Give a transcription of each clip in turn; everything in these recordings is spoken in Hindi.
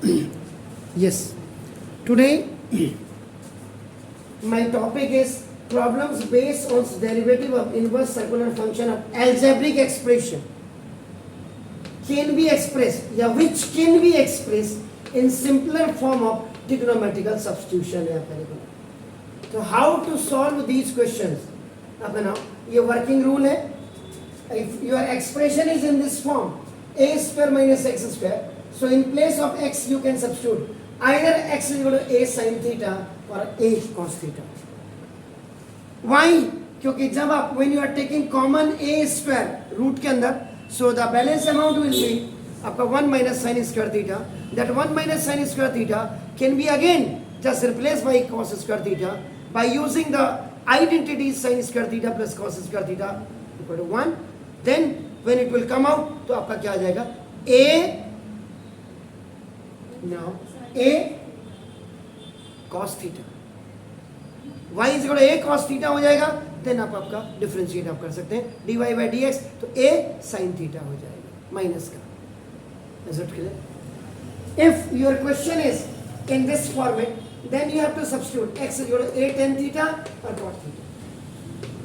Yes. Today, my topic is problems based on derivative of inverse circular function of algebraic expression can be expressed, yeah, which can be expressed in simpler form of trigonometrical substitution. So how to solve these questions? आपका नाम ये working rule है. If your expression is in this form, a square minus x square, so in place of x you can substitute either x is equal to a sin theta or a cos theta. Why? क्योंकि जब आप when you are taking common a square root के अंदर, so the balance amount will be आपका 1 minus sin square theta. That 1 minus sin square theta can be again just replaced by cos square theta by using the identity sin square theta plus cos square theta equal to 1. Then when it will come out, तो आपका क्या आ जाएगा? A now a cos theta. y is equal to a cos theta हो जाएगा. Then आप आपका डिफरेंशिएट आप कर सकते हैं dy by dx, तो a sin theta हो जाएगा माइनस का. Is it clear? If your question is in this format, then you have to substitute x is equal to a tan theta or cot theta.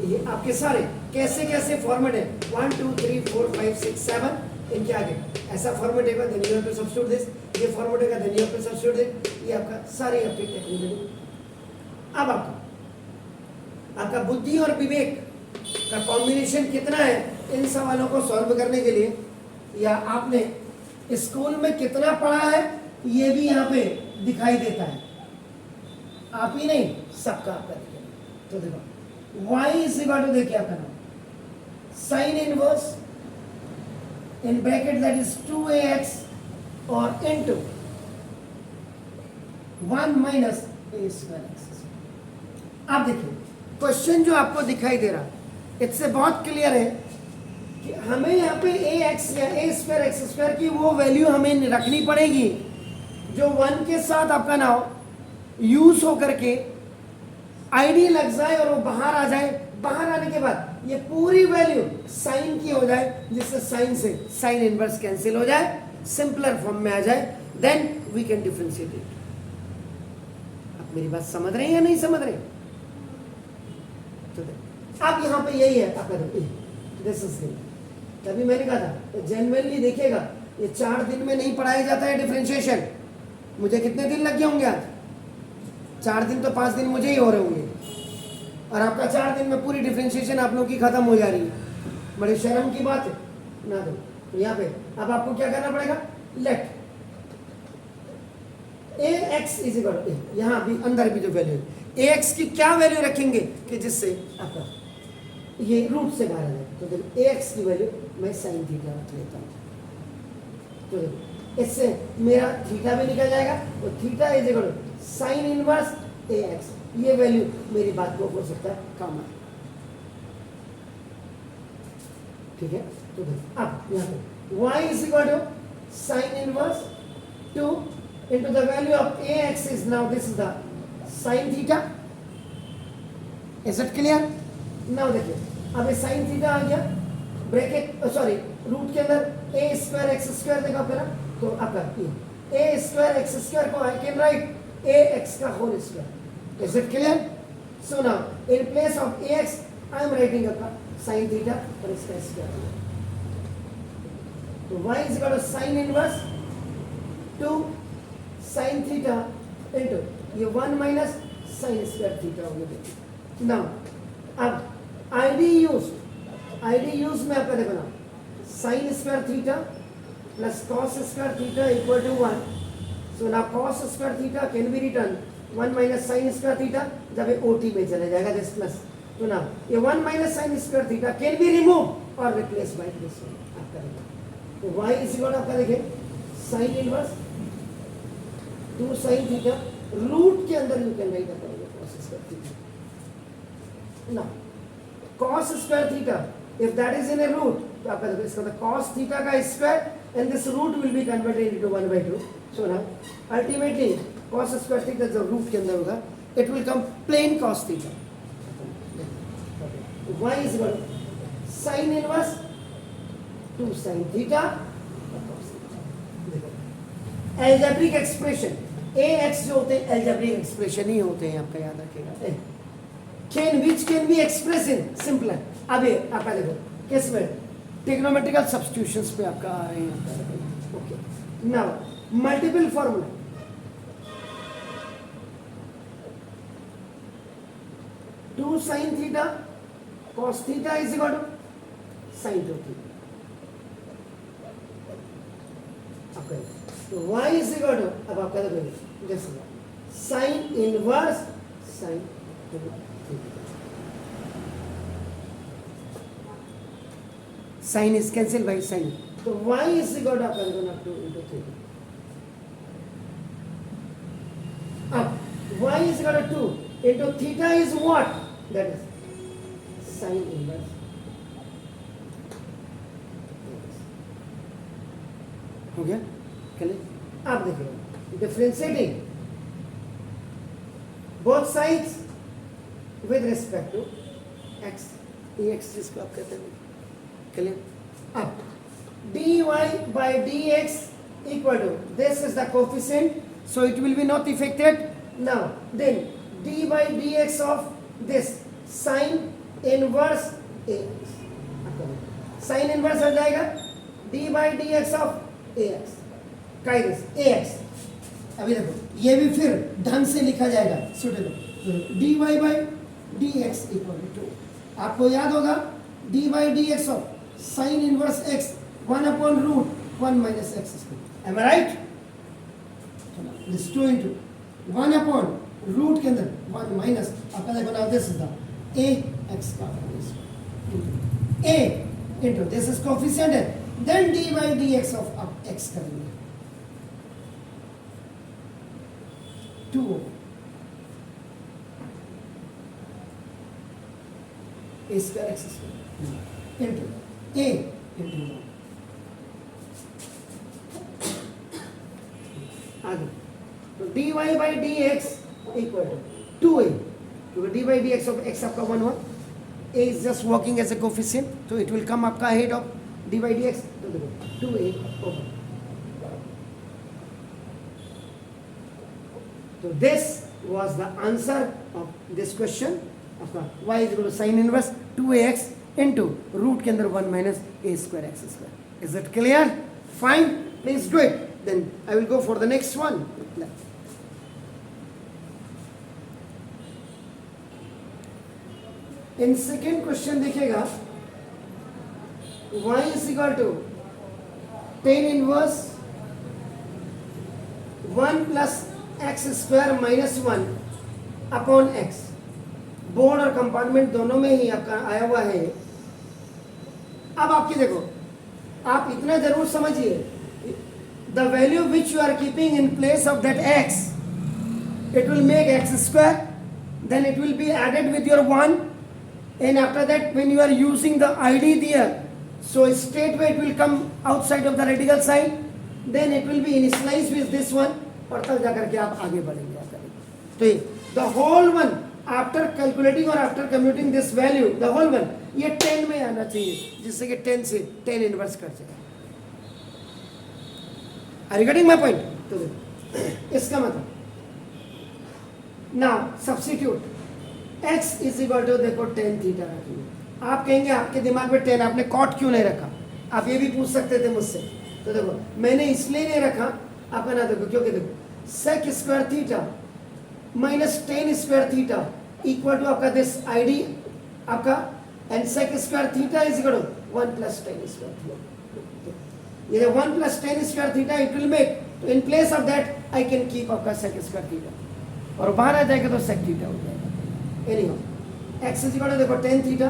ये आपके सारे कैसे कैसे फॉर्मेट है 1 2 3 4 5 6 7 इनके आगे ऐसा फॉर्मेट है. Then you have to substitute this. ये फॉर्मेट है then you have to substitute this. ये आपका सारे आपके टेक्निकली. अब आपका बुद्धि और विवेक का कॉम्बिनेशन कितना है इन सवालों को सॉल्व करने के लिए, या आपने स्कूल में कितना पढ़ा है ये भी यहाँ पे दिखाई देता है. आप ही नहीं सबका आपका दिखेगा. तो देखो y is equal to देखिए आपका नाम sin inverse in bracket that is 2ax or into 1 minus a square x. अब देखिए क्वेश्चन जो आपको दिखाई दे रहा है इससे बहुत क्लियर है कि हमें यहाँ पे ax या a square x square की वो वैल्यू हमें रखनी पड़ेगी जो 1 के साथ आपका नाम यूज होकर के आईडी लग जाए और वो बाहर आ जाए. बाहर आने के बाद ये पूरी वैल्यू साइन की हो जाए जिससे साइन से साइन इनवर्स कैंसिल हो जाए, सिंपलर फॉर्म में आ जाए. Then we can differentiate it. आप मेरी बात समझ रहे हैं या नहीं समझ रहे? तो अब यहाँ पे यही है आपका दिस इज तभी मैंने कहा था जेन्युइनली देखिएगा ये 4 दिन में नहीं पढ़ाया जाता है डिफरेंशिएशन. मुझे कितने दिन लग गए होंगे आज? 4 दिन तो 5 दिन मुझे ही हो रहे होंगे और आपका 4 दिन में पूरी डिफरेंशिएशन आप लोगों की खत्म हो जा रही है. बड़ी शर्म की बात है ना. दो यहाँ पे अब आपको क्या करना पड़ेगा, let a x is equal to, यहाँ भी अंदर भी जो वैल्यू ए एक्स की क्या वैल्यू रखेंगे कि जिससे आपका ये रूट से बाहर आ जाए. तो देखो ए एक्स की वैल्यू मैं साइन थीटा रख लेता हूँ. तो देखो इससे मेरा थीटा भी निकल जाएगा और theta is equal to sine inverse a x. ये वैल्यू मेरी बात को हो सकता है काम आए. ठीक है. तो अब यहाँ पे y is equal to sine inverse 2 into the value of ax is now this is the sin theta. Is it clear? now देखिए अब ये sin theta आ गया ब्रैकेट सॉरी रूट के अंदर a स्क्वायर एक्स स्क्वायर देखा पहला. तो आपका a स्क्वायर एक्स स्क्वायर को आई कैन राइट ax का whole square. Is it clear? So now in place of ax I am writing a sin theta और इसका स्क्वायर. तो y is equal to sin inverse 2 sin theta into ये 1 minus sin square theta हो गया. Now अब ID use में आपका देखो ना sin square theta plus cos square theta equal to 1. So now cos square theta can be written 1 minus sin square theta जब ये OT में चले जाएगा this plus. तो now ये 1 minus sin square theta can be removed or replaced by this one. आपका तो y is equal आपका देखिए sin inverse 2 sin theta root के अंदर यू कैन राइट करेंगे cos square theta. now cos square theta if that is in a root तो आपका देखो इसका cos theta का square and this root will be converted into 1 by 2. so now ultimately cos square theta जब रूट के अंदर होगा it will come plain cos theta. y is equal to sin inverse 2 sin theta. Algebraic expression a x जो होते हैं एल्जेब्रिक एक्सप्रेशन ही होते हैं, आपका याद रखिएगा। Can which can be express in simple. अब ये आपका देखो किस में ट्रिग्नोमेट्रिकल सब्स्टिट्यूशंस पे आपका आ रहे हैं। Okay now multiple formula, two sine theta cos theta is equal to sine two theta. तो y इज इक्वल टू, अब आपका देखो जैसे sine inverse sine sine is cancel by sine, तो y इज इक्वल टू आपका देखो ना 2 into 3। अब y is equal to 2 into theta is what, that is sin inverse। हो गया क्लियर। आप देखिए differentiating both sides with respect to x, ये x जिसको आप कहते हैं क्लियर। अब dy by dx equal to, this is the coefficient so it will be not affected। now then d by dx of this sin inverse ax, sin inverse हो जाएगा d by dx of ax काइनस ax। अभी देखो ये भी फिर ढंग से लिखा जाएगा, suitable dy by dx equal to, आपको याद होगा d by dx of sin inverse x 1 upon root 1 minus x square, am I right? this 2 into 1 upon root के अंदर 1 minus आपका देखो ना this is the ax का a into this is coefficient है, then d by dx of x करेंगे 2 a square x square into a into 1। आगे तो dy by dx equal to 2a, क्योंकि dy by dx of x आपका 1 हुआ, a is just working as a coefficient so it will come आपका ahead of dy by dx, तो देखो 2a over। So this was the answer of this question। आपका y is equal to sin inverse 2ax into root के अंदर 1 minus a square x square। Is it clear? Fine, please do it। Then I will go for the next one। In second question देखिएगा y is equal to tan inverse 1 plus x square minus 1 upon x। Board और कंपार्टमेंट दोनों में ही आपका आया हुआ है। अब आपकी देखो, आप इतना जरूर समझिए, the value which you are keeping in place of that x, it will make x square, then it will be added with your 1, and after that when you are using the id there, so straightway it will come outside of the radical side, then it will be initialized with this one, और तब जाकर के आप आगे बढ़ेंगे। तो the whole one after calculating or after computing this value, the whole one ये 10 में आना चाहिए, जिससे कि 10 से 10 इनवर्स कर सके। Are you getting my point? तो इसका मतलब now substitute x is equal to, देखो tan थीटा रखिए। आप कहेंगे आपके दिमाग में 10, आपने cot क्यों नहीं रखा? आप ये भी पूछ सकते थे मुझसे। तो देखो मैंने इसलिए नहीं रखा, आपका ना देखो क्योंकि देखो sec square theta minus tan square theta equal to आपका दिस आईडी आपका, and sec square theta is equal to 1 plus tan square theta. ये 1 plus tan square theta it will make, तो in place of that I can keep आपका sec स्क्वायर थीटा, और बाहर आ जाएगा तो sec थीटा हो जाएगा। Anyhow x is equal to देखो टेन थीटा,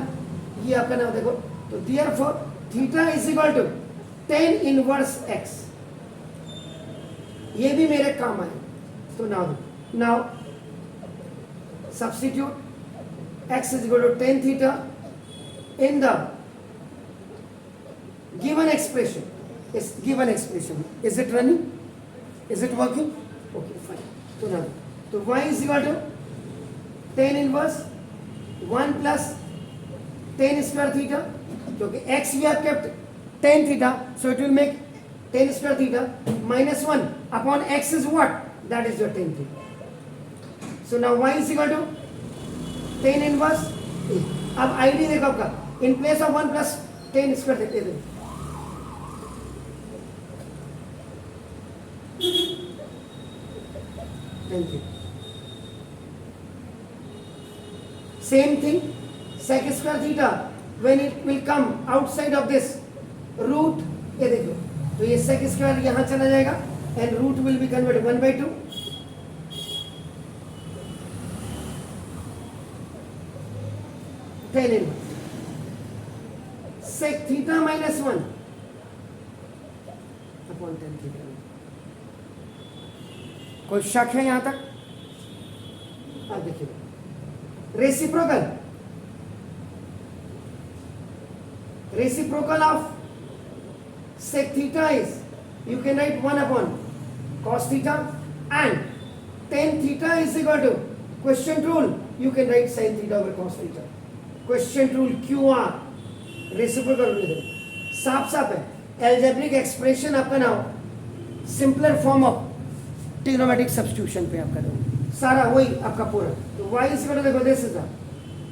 ये आपका नाम देखो, तो therefore theta is equal to tan inverse x, ये भी मेरे काम आए। तो now substitute x is equal to tan theta in the given expression. Is it running? Is it working? Okay, fine. So now, so y is equal to tan inverse 1 plus tan square theta, क्योंकि x we have kept tan theta, so it will make tan square theta -1 upon x is what? That is your tan theta. So now y is equal to tan inverse a. अब id देखो आपका, in place of 1 plus tan square देते थे, tan theta. Same thing, sec square theta when it will come outside of this root, ये देखो, तो ये sec square यहाँ चला जाएगा and root will be converted 1/2 tan inverse sec theta -1 upon tan theta. कोई शक है यहाँ तक? अब देखिए, reciprocal of sec theta is, you can write 1 upon cos theta, and tan theta is equal to quotient rule, you can write sin theta over cos theta. Quotient rule QR, reciprocal rule साफ साफ है. एल्जेब्रिक एक्सप्रेशन आपका now simpler form of trigonometric substitution पे आपका दो सारा वही आपका पूरा. तो y is equal to, देखो this is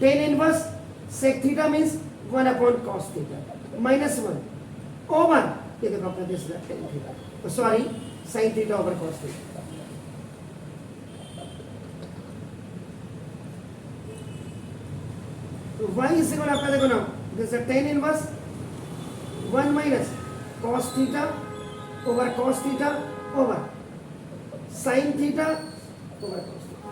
tan inverse sec theta means 1 upon cos theta -1 over, ये देखो आपका this is tan theta, sorry sin theta over cos theta. तो y is equal to आपका देखो ना, this is tan inverse 1 minus cos theta over cos theta over sin theta over cos theta.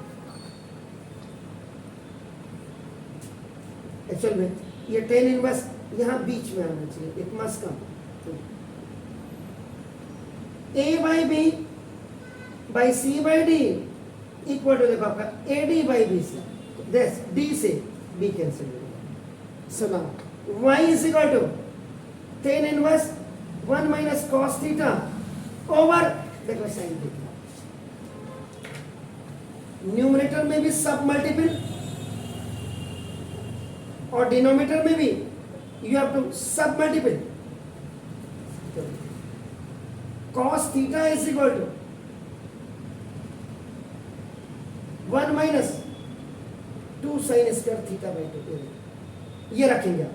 Actual में ये tan इनवर्स यहाँ बीच में आना चाहिए, it must come. a by b by c by d equal to, देखो आपका ad by bc, this d से b कैंसिल हो जाएगा. So now y is equal to tan inverse 1 minus cos theta over, देखो sin theta. न्यूमरेटर में भी सब मल्टीपल और डिनोमिनेटर में भी यू हैव टू सब multiple. cos theta is equal to 1 minus 2 sin square theta by 2. ये रखेंगे आप,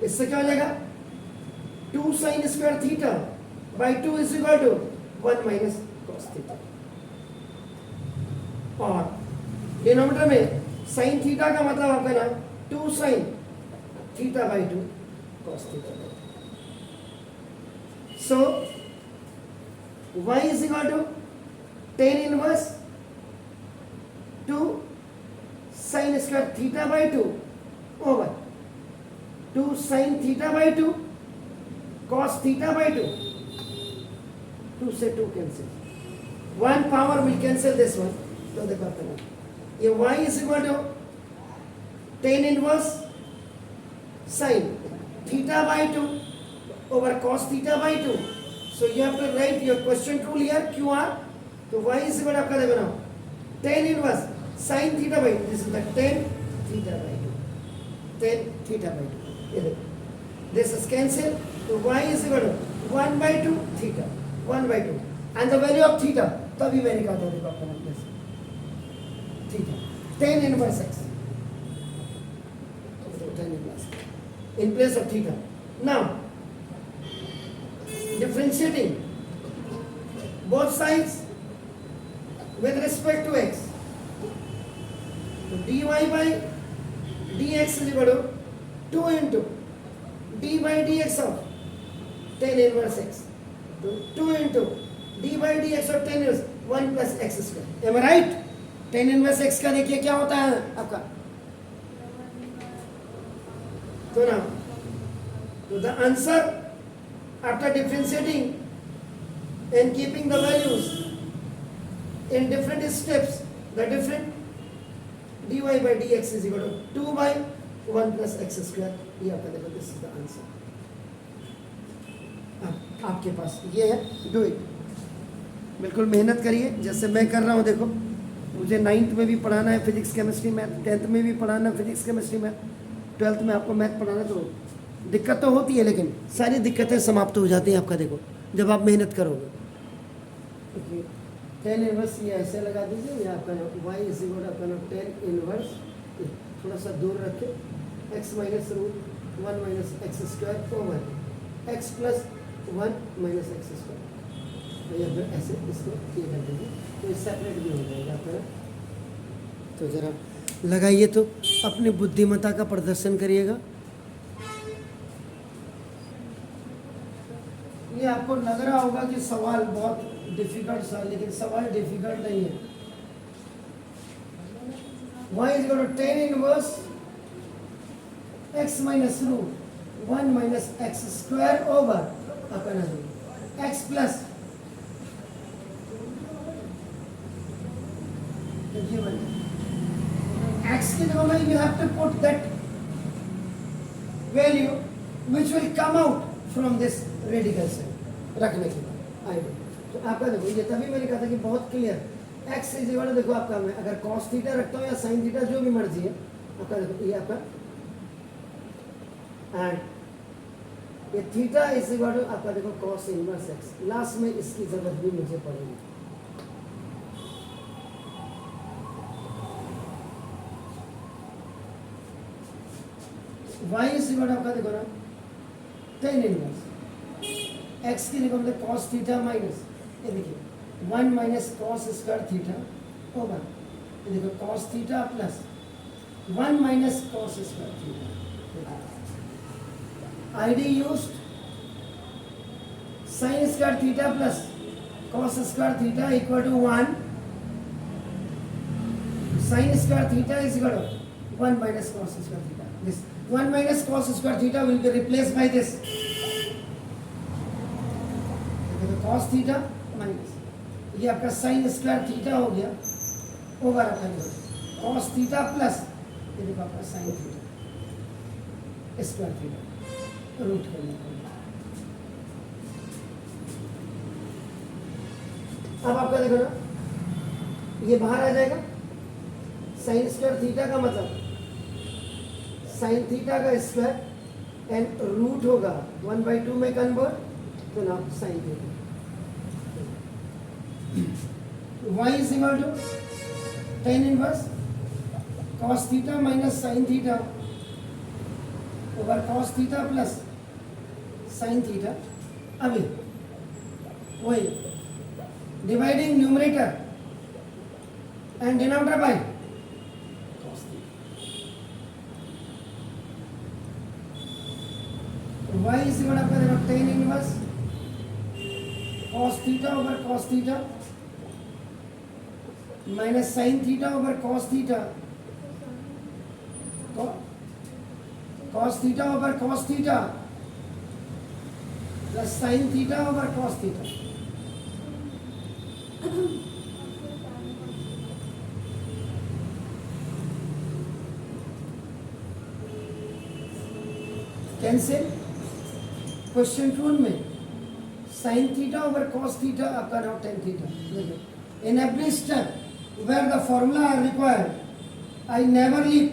इससे क्या हो जाएगा? 2 sin square theta by 2 is equal to 1 minus cos theta. और डिनोमिनेटर में sin थीटा का मतलब आपका ना 2 sin theta by 2 cos theta by 2. So y is equal to tan inverse 2 sin square theta by 2 over 2 sin theta by 2 cos theta by 2. 2 से 2 cancel, 1 power will cancel this one. तो देखो आपका ये y is equal to tan inverse sin theta by 2 over cos theta by 2. So you have to write your quotient rule here QR. तो y is equal to आपका देखो ना tan inverse sin theta by 2. This is the tan theta by 2. Tan theta by 2. ये देखो, this is cancel. तो y is equal to 1 by 2 theta, 1 by 2, and the value of theta तभी मैं निकालता हूँ. देखो आपका ना theta tan inverse x, tan inverse in place of theta. Now differentiating both sides with respect to x, so dy by dx is equal to 2 into d by dx of tan inverse x, so 2 into d by dx of tan inverse 1 plus x square. Am I right? tan inverse x का देखिए क्या होता है आपका, तो ना, तो the answer after differentiating and keeping the values in different steps, the different dy by dx is equal to 2 by 1 plus x square. ये आपका देखो, this is the answer. आपके पास ये है, do it. बिल्कुल मेहनत करिए जैसे मैं कर रहा हूँ. देखो मुझे 9th में भी पढ़ाना है फिजिक्स केमिस्ट्री मैथ, 10th में भी पढ़ाना है फिजिक्स केमिस्ट्री मैथ, 12th में आपको मैथ पढ़ाना. तो दिक्कत तो होती है लेकिन सारी दिक्कतें समाप्त हो जाती हैं आपका, देखो जब आप मेहनत करोगे. टेन इनवर्स ये ऐसे लगा दीजिए, ये आपका वाई इज इक्वल आपका टेन इनवर्स, थोड़ा सा दूर रखें, x minus root one minus x square over x plus one minus x square, या फिर ऐसे इसको ये कर दीजिए तो ये सेपरेट भी हो जाएगा आपका। तो ज़रा लगाइए तो अपनी बुद्धिमत्ता का प्रदर्शन करिएगा। ये आपको लग रहा होगा कि सवाल बहुत डिफिकल्ट सा, लेकिन सवाल डिफिकल्ट नहीं है। y is equal to tan inverse x minus root one minus x square over अपन एक्स प्लस x की जगह में you have to put that value which will come out from this radical से रखने के बाद आई। तो आपका देखो ये तभी मैंने कहा था कि बहुत क्लियर, x इज इक्वल, देखो आपका मैं अगर cos थीटा रखता हूँ या sin थीटा जो भी मर्जी है आपका, देखो ये आपका एंड ये थीटा इज इक्वल टू आपका देखो cos इनवर्स x, लास्ट में इसकी जरूरत भी मुझे पड़ेगी। y इज इक्वल आपका देखो ना टेन इनवर्स x की जगह मतलब cos थीटा माइनस ये देखिए one minus cos square theta over ये देखो cos theta plus one minus cos square theta, I'd used sine square theta plus cos square theta equal to one, sine square theta is equal to one minus cos square theta, this one minus cos square theta will be replaced by this cos theta minus ये आपका साइन स्क्वायर थीटा हो गया ओवर आपका cos थीटा प्लस ये देखो आपका sine theta square theta root करने का। अब आपका देखो ना ये बाहर आ जाएगा, साइन स्क्वायर थीटा का मतलब साइन थीटा का स्क्वायर एंड रूट होगा 1/2 में कन्वर्ट, तो ना sine theta y is equal to tan inverse cos theta minus sin theta over cos theta plus sin theta। अभी वही dividing numerator and denominator by cos theta। y is equal to tan inverse cos theta over cos theta minus sine theta over cos theta, cos theta over cos theta plus sine theta over cos theta. Cancel, question 2 में sine theta over cos theta आपका नाउ टेन थीटा। देखो in every step where the formula are required I never leave,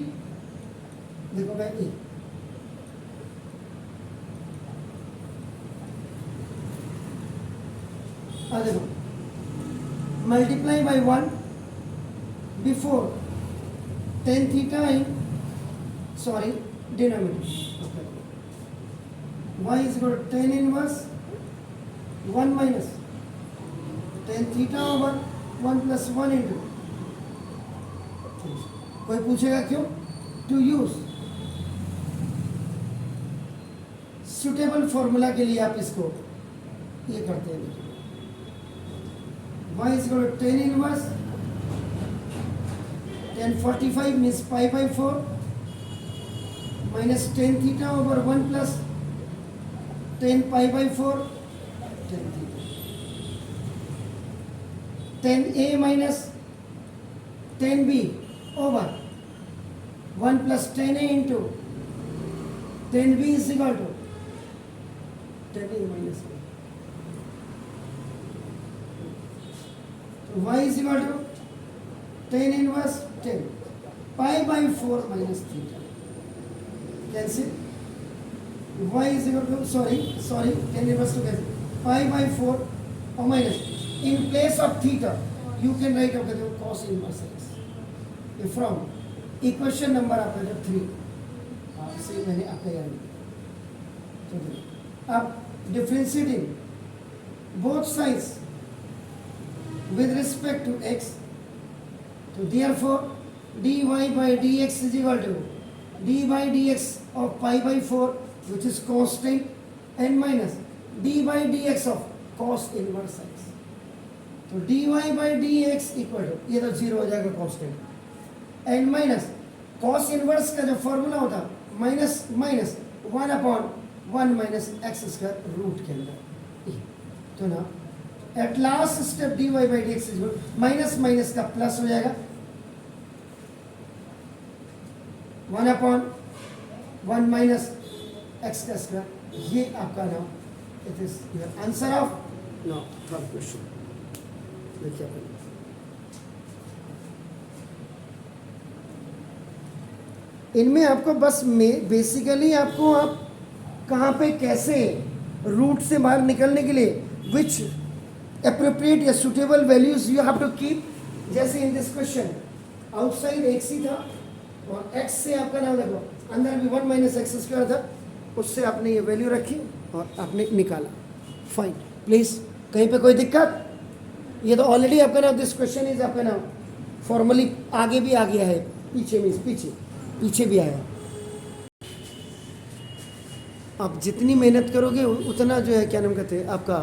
देखो मैं ये देखो multiply by 1 before tan theta in sorry denominator y is equal to tan inverse 1 minus tan theta over 1 plus 1 into, कोई पूछेगा क्यों, टू यूज सुटेबल फॉर्मूला के लिए आप इसको ये करते हैं। y is equal to tan inverse tan 45 means pi by 4 minus tan theta over 1 plus tan pi by 4 tan theta, tan a minus tan b over 1 plus tan a into tan b is equal to tan a minus b. Y is equal to tan inverse tan pi by 4 minus theta. Cancel. Y is equal to sorry tan inverse to cancel pi by 4 or minus in place of theta you can write आप कहते हो cos inverse x from equation number आपका जो 3 से मैंने आपका याद किया। तो अब differentiating both sides with respect to x, so therefore dy by dx is equal to d by dx of pi by 4 which is constant and minus d by dx of cos inverse x, तो dy by dx equal to ये तो जीरो हो जाएगा constant and minus cos inverse का जो फॉर्मूला होता minus minus 1/1 minus x square root के अंदर। तो ना at last step dy by dx minus minus का प्लस हो जाएगा 1/1 माइनस एक्स का स्क्वायर। ये आपका नाम it is your answer of know from question. देखिए अपन इनमें आपको बस बेसिकली आपको आप कहाँ पे कैसे रूट से बाहर निकलने के लिए विच appropriate या suitable values you have to keep। जैसे in this question outside x ही था और x से आपका नाम देखो अंदर भी 1 माइनस एक्स स्क्वायर था, उससे आपने ये वैल्यू रखी और आपने निकाला। फाइन प्लीज कहीं पे कोई दिक्कत? ये तो ऑलरेडी आपका नाम दिस क्वेश्चन इज आपका नाम फॉर्मली आगे भी आ गया है, पीछे मीन्स पीछे भी आया। आप जितनी मेहनत करोगे उतना जो है क्या नाम कहते हैं आपका